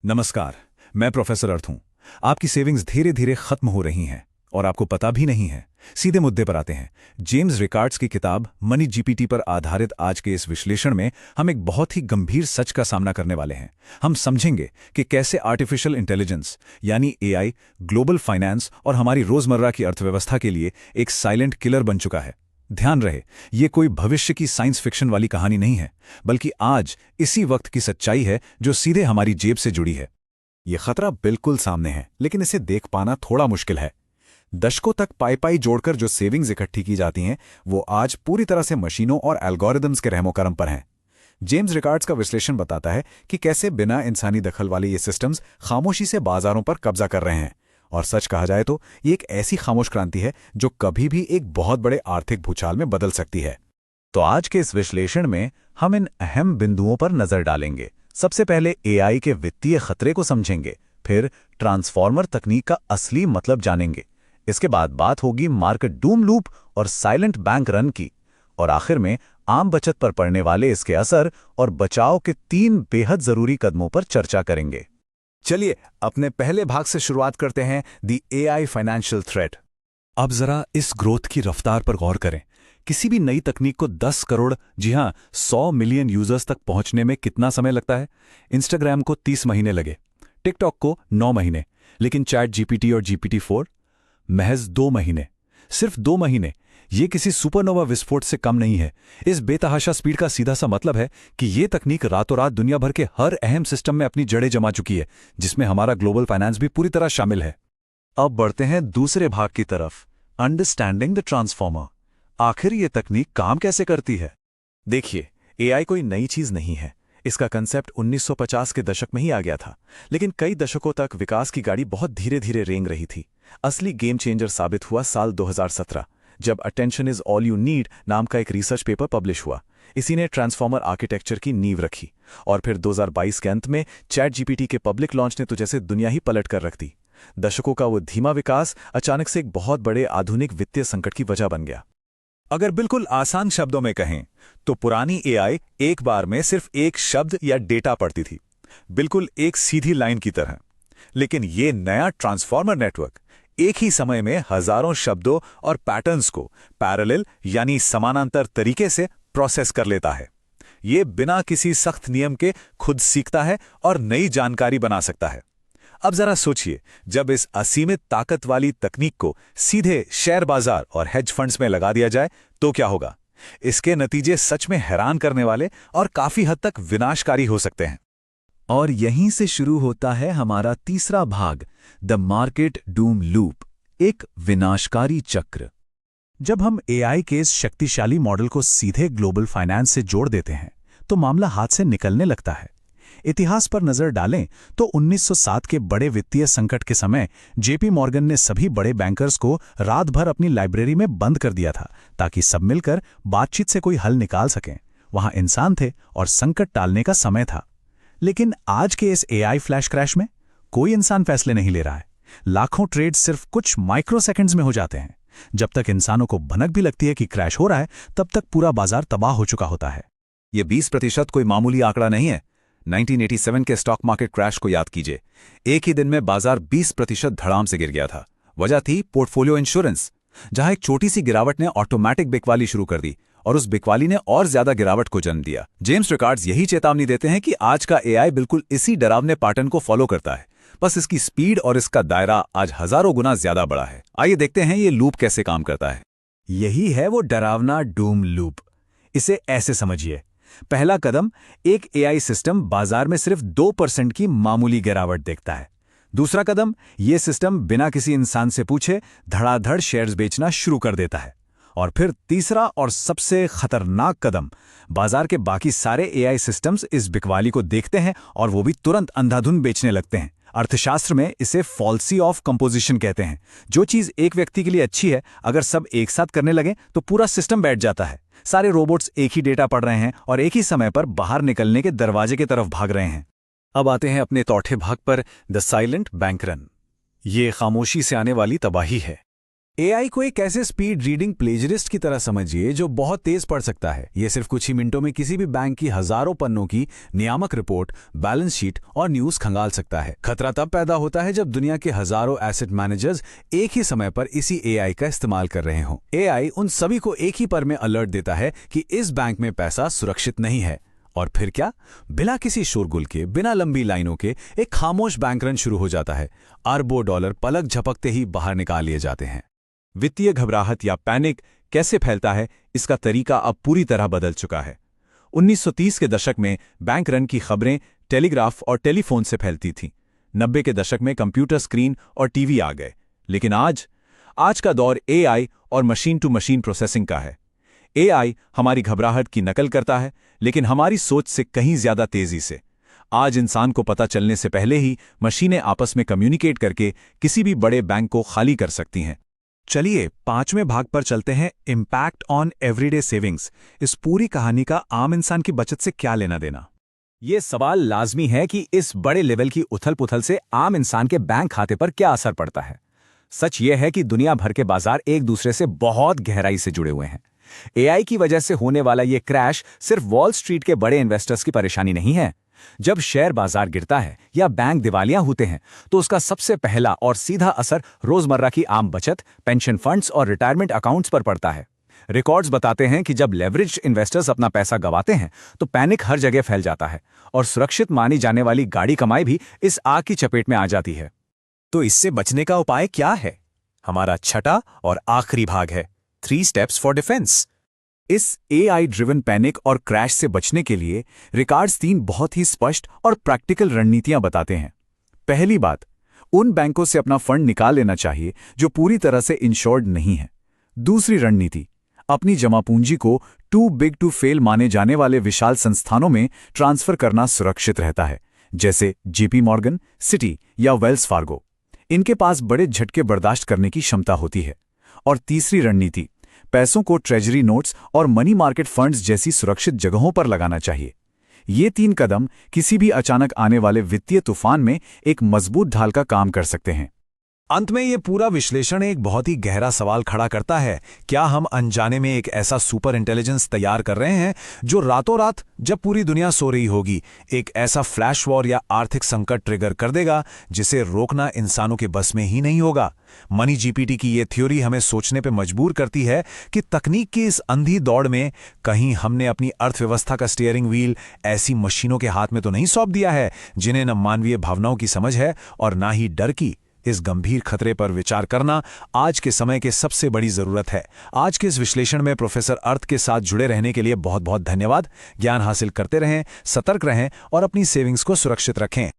नमस्कार। मैं प्रोफेसर अर्थ हूं। आपकी सेविंग्स धीरे धीरे खत्म हो रही हैं और आपको पता भी नहीं है। सीधे मुद्दे पर आते हैं। जेम्स रिकार्ड्स की किताब मनी जीपीटी पर आधारित आज के इस विश्लेषण में हम एक बहुत ही गंभीर सच का सामना करने वाले हैं। हम समझेंगे कि कैसे आर्टिफिशियल इंटेलिजेंस यानी एआई ग्लोबल फाइनेंस और हमारी रोजमर्रा की अर्थव्यवस्था के लिए एक साइलेंट किलर बन चुका है। ध्यान रहे, ये कोई भविष्य की साइंस फिक्शन वाली कहानी नहीं है, बल्कि आज इसी वक्त की सच्चाई है जो सीधे हमारी जेब से जुड़ी है। ये खतरा बिल्कुल सामने है, लेकिन इसे देख पाना थोड़ा मुश्किल है। दशकों तक पाई जोड़कर जो सेविंग्स इकट्ठी की जाती हैं, वो आज पूरी तरह से मशीनों और एल्गोरिदम्स के रहमोकरम पर हैं। जेम्स रिकार्ड्स का विश्लेषण बताता है कि कैसे बिना इंसानी दखल वाले ये सिस्टम्स खामोशी से बाजारों पर कब्जा कर रहे हैं। और सच कहा जाए तो ये एक ऐसी खामोश क्रांति है जो कभी भी एक बहुत बड़े आर्थिक भूचाल में बदल सकती है। तो आज के इस विश्लेषण में हम इन अहम बिंदुओं पर नजर डालेंगे। सबसे पहले एआई के वित्तीय खतरे को समझेंगे, फिर ट्रांसफॉर्मर तकनीक का असली मतलब जानेंगे। इसके बाद बात होगी मार्केट डूम लूप और साइलेंट बैंक रन की, और आखिर में आम बचत पर पड़ने वाले इसके असर और बचाव के 3 बेहद जरूरी कदमों पर चर्चा करेंगे। चलिए अपने पहले भाग से शुरुआत करते हैं, दी एआई फाइनेंशियल थ्रेट। अब जरा इस ग्रोथ की रफ्तार पर गौर करें। किसी भी नई तकनीक को 10 करोड़, जी हां 100 मिलियन यूजर्स तक पहुंचने में कितना समय लगता है? इंस्टाग्राम को 30 महीने लगे, टिकटॉक को 9 महीने, लेकिन चैट जीपीटी और GPT-4 महज 2 महीने। सिर्फ 2 महीने। ये किसी सुपरनोवा विस्फोट से कम नहीं है। इस बेतहाशा स्पीड का सीधा सा मतलब है कि ये तकनीक रातों रात दुनिया भर के हर अहम सिस्टम में अपनी जड़ें जमा चुकी है, जिसमें हमारा ग्लोबल फाइनेंस भी पूरी तरह शामिल है। अब बढ़ते हैं दूसरे भाग की तरफ, अंडरस्टैंडिंग द ट्रांसफॉर्मर। आखिर ये तकनीक काम कैसे करती है? देखिए, एआई कोई नई चीज नहीं है। इसका कंसेप्ट 1950 के दशक में ही आ गया था, लेकिन कई दशकों तक विकास की गाड़ी बहुत धीरे धीरे रेंग रही थी। असली गेम चेंजर साबित हुआ साल 2017, जब attention is all you need नाम का एक रिसर्च पेपर पब्लिश हुआ। इसी ने ट्रांसफॉर्मर आर्किटेक्चर की नींव रखी, और फिर 2022 के अंत में चैट जीपीटी के पब्लिक लॉन्च ने तो जैसे दुनिया ही पलट कर रख दी। दशकों का वो धीमा विकास अचानक से एक बहुत बड़े आधुनिक वित्तीय संकट की वजह बन गया। अगर बिल्कुल आसान शब्दों में कहें तो पुरानी एआई एक बार में सिर्फ एक शब्द या डेटा पढ़ती थी, बिल्कुल एक सीधी लाइन की तरह। लेकिन ये नया ट्रांसफॉर्मर नेटवर्क एक ही समय में हजारों शब्दों और पैटर्न्स को पैरेलल यानी समानांतर तरीके से प्रोसेस कर लेता है। ये बिना किसी सख्त नियम के खुद सीखता है और नई जानकारी बना सकता है। अब जरा सोचिए, जब इस असीमित ताकत वाली तकनीक को सीधे शेयर बाजार और हेज फंड्स में लगा दिया जाए तो क्या होगा? इसके नतीजे सच में हैरान करने वाले और काफी हद तक विनाशकारी हो सकते हैं। और यहीं से शुरू होता है हमारा तीसरा भाग, द मार्केट डूम लूप, एक विनाशकारी चक्र। जब हम एआई के इस शक्तिशाली मॉडल को सीधे ग्लोबल फाइनेंस से जोड़ देते हैं तो मामला हाथ से निकलने लगता है। इतिहास पर नजर डालें तो 1907 के बड़े वित्तीय संकट के समय जेपी मॉर्गन ने सभी बड़े बैंकर्स को रात भर अपनी लाइब्रेरी में बंद कर दिया था, ताकि सब मिलकर बातचीत से कोई हल निकाल सकें। वहां इंसान थे और संकट टालने का समय था। लेकिन आज के इस एआई फ्लैश क्रैश में कोई इंसान फैसले नहीं ले रहा है। लाखों ट्रेड सिर्फ कुछ माइक्रो सेकंड्स में हो जाते हैं। जब तक इंसानों को भनक भी लगती है कि क्रैश हो रहा है, तब तक पूरा बाजार तबाह हो चुका होता है। ये 20% कोई मामूली आंकड़ा नहीं है। 1987 के स्टॉक मार्केट क्रैश को याद कीजिए। एक ही दिन में बाजार 20% धड़ाम से गिर गया था। वजह थी पोर्टफोलियो इंश्योरेंस, जहां एक छोटी सी गिरावट ने ऑटोमेटिक बिकवाली शुरू कर दी और उस बिकवाली ने और ज्यादा गिरावट को जन्म दिया। जेम्स रिकार्ड्स यही चेतावनी देते हैं कि आज का एआई बिल्कुल इसी डरावने पैटर्न को फॉलो करता है, बस इसकी स्पीड और इसका दायरा आज हजारों गुना ज्यादा बड़ा है। आइए देखते हैं ये लूप कैसे काम करता है। यही है वो डरावना डूम लूप। इसे ऐसे समझिए, पहला कदम, एक एआई सिस्टम बाजार में सिर्फ 2% की मामूली गिरावट देखता है। दूसरा कदम, ये सिस्टम बिना किसी इंसान से पूछे धड़ाधड़ शेयर्स बेचना शुरू कर देता है। और फिर तीसरा और सबसे खतरनाक कदम, बाजार के बाकी सारे एआई सिस्टम्स इस बिकवाली को देखते हैं और वो भी तुरंत अंधाधुंध बेचने लगते हैं। अर्थशास्त्र में इसे फॉल्सी ऑफ कंपोजिशन कहते हैं। जो चीज एक व्यक्ति के लिए अच्छी है, अगर सब एक साथ करने लगे तो पूरा सिस्टम बैठ जाता है। सारे रोबोट्स एक ही डेटा पढ़ रहे हैं और एक ही समय पर बाहर निकलने के दरवाजे की तरफ भाग रहे हैं। अब आते हैं अपने चौथे भाग पर, द साइलेंट बैंक रन। ये खामोशी से आने वाली तबाही है। एआई को एक ऐसे स्पीड रीडिंग प्लेजरिस्ट की तरह समझिए जो बहुत तेज पढ़ सकता है। ये सिर्फ कुछ ही मिनटों में किसी भी बैंक की हजारों पन्नों की नियामक रिपोर्ट, बैलेंस शीट और न्यूज खंगाल सकता है। खतरा तब पैदा होता है जब दुनिया के हजारों एसेट मैनेजर्स एक ही समय पर इसी एआई का इस्तेमाल कर रहे हों। एआई उन सभी को एक ही पर में अलर्ट देता है कि इस बैंक में पैसा सुरक्षित नहीं है। और फिर क्या, बिना किसी शोरगुल के, बिना लंबी लाइनों के एक खामोश बैंक रन शुरू हो जाता है। अरबों डॉलर पलक झपकते ही बाहर निकाल लिए जाते हैं। वित्तीय घबराहट या पैनिक कैसे फैलता है, इसका तरीका अब पूरी तरह बदल चुका है। 1930 के दशक में बैंक रन की खबरें टेलीग्राफ और टेलीफोन से फैलती थीं। 90 के दशक में कंप्यूटर स्क्रीन और टीवी आ गए। लेकिन आज का दौर एआई और मशीन टू मशीन प्रोसेसिंग का है। एआई हमारी घबराहट की नकल करता है, लेकिन हमारी सोच से कहीं ज्यादा तेजी से। आज इंसान को पता चलने से पहले ही मशीनें आपस में कम्युनिकेट करके किसी भी बड़े बैंक को खाली कर सकती हैं। चलिए 5वें भाग पर चलते हैं, इम्पैक्ट ऑन एवरीडे सेविंग्स। इस पूरी कहानी का आम इंसान की बचत से क्या लेना देना? ये सवाल लाजमी है कि इस बड़े लेवल की उथल-पुथल से आम इंसान के बैंक खाते पर क्या असर पड़ता है। सच ये है कि दुनिया भर के बाजार एक दूसरे से बहुत गहराई से जुड़े हुए हैं। एआई की वजह से होने वाला ये क्रैश सिर्फ वॉल स्ट्रीट के बड़े इन्वेस्टर्स की परेशानी नहीं है। जब शेयर बाजार गिरता है या बैंक दिवालिया होते हैं, तो उसका सबसे पहला और सीधा असर रोजमर्रा की आम बचत, पेंशन फंड्स और रिटायरमेंट अकाउंट्स पर पड़ता है। रिकॉर्ड्स बताते हैं कि जब लेवरेज्ड इन्वेस्टर्स अपना पैसा गंवाते हैं, तो पैनिक हर जगह फैल जाता है और सुरक्षित मानी जाने वाली गाड़ी कमाई भी इस आग की चपेट में आ जाती है। तो इससे बचने का उपाय क्या है? हमारा छठा और आखिरी भाग है 3 स्टेप्स फॉर डिफेंस। इस एआई ड्रिवन पैनिक और क्रैश से बचने के लिए रिकार्ड्स 3 बहुत ही स्पष्ट और प्रैक्टिकल रणनीतियां बताते हैं। पहली बात, उन बैंकों से अपना फंड निकाल लेना चाहिए जो पूरी तरह से इंश्योर्ड नहीं है। दूसरी रणनीति, अपनी जमा पूंजी को टू बिग टू फेल माने जाने वाले विशाल संस्थानों में ट्रांसफर करना सुरक्षित रहता है, जैसे जेपी मॉर्गन, सिटी या वेल्स फार्गो। इनके पास बड़े झटके बर्दाश्त करने की क्षमता होती है। और तीसरी रणनीति, पैसों को ट्रेजरी नोट्स और मनी मार्केट फंड्स जैसी सुरक्षित जगहों पर लगाना चाहिए। ये 3 कदम किसी भी अचानक आने वाले वित्तीय तूफान में एक मजबूत ढाल का काम कर सकते हैं। अंत में ये पूरा विश्लेषण एक बहुत ही गहरा सवाल खड़ा करता है, क्या हम अनजाने में एक ऐसा सुपर इंटेलिजेंस तैयार कर रहे हैं जो रातों रात, जब पूरी दुनिया सो रही होगी, एक ऐसा फ्लैश वॉर या आर्थिक संकट ट्रिगर कर देगा जिसे रोकना इंसानों के बस में ही नहीं होगा? मनी जीपीटी की ये थ्योरी हमें सोचने पे मजबूर करती है कि तकनीक की इस अंधी दौड़ में कहीं हमने अपनी अर्थव्यवस्था का स्टीयरिंग व्हील ऐसी मशीनों के हाथ में तो नहीं सौंप दिया है जिन्हें न मानवीय भावनाओं की समझ है और ना ही डर की। इस गंभीर खतरे पर विचार करना आज के समय की सबसे बड़ी जरूरत है। आज के इस विश्लेषण में प्रोफेसर अर्थ के साथ जुड़े रहने के लिए बहुत बहुत धन्यवाद। ज्ञान हासिल करते रहें, सतर्क रहें और अपनी सेविंग्स को सुरक्षित रखें।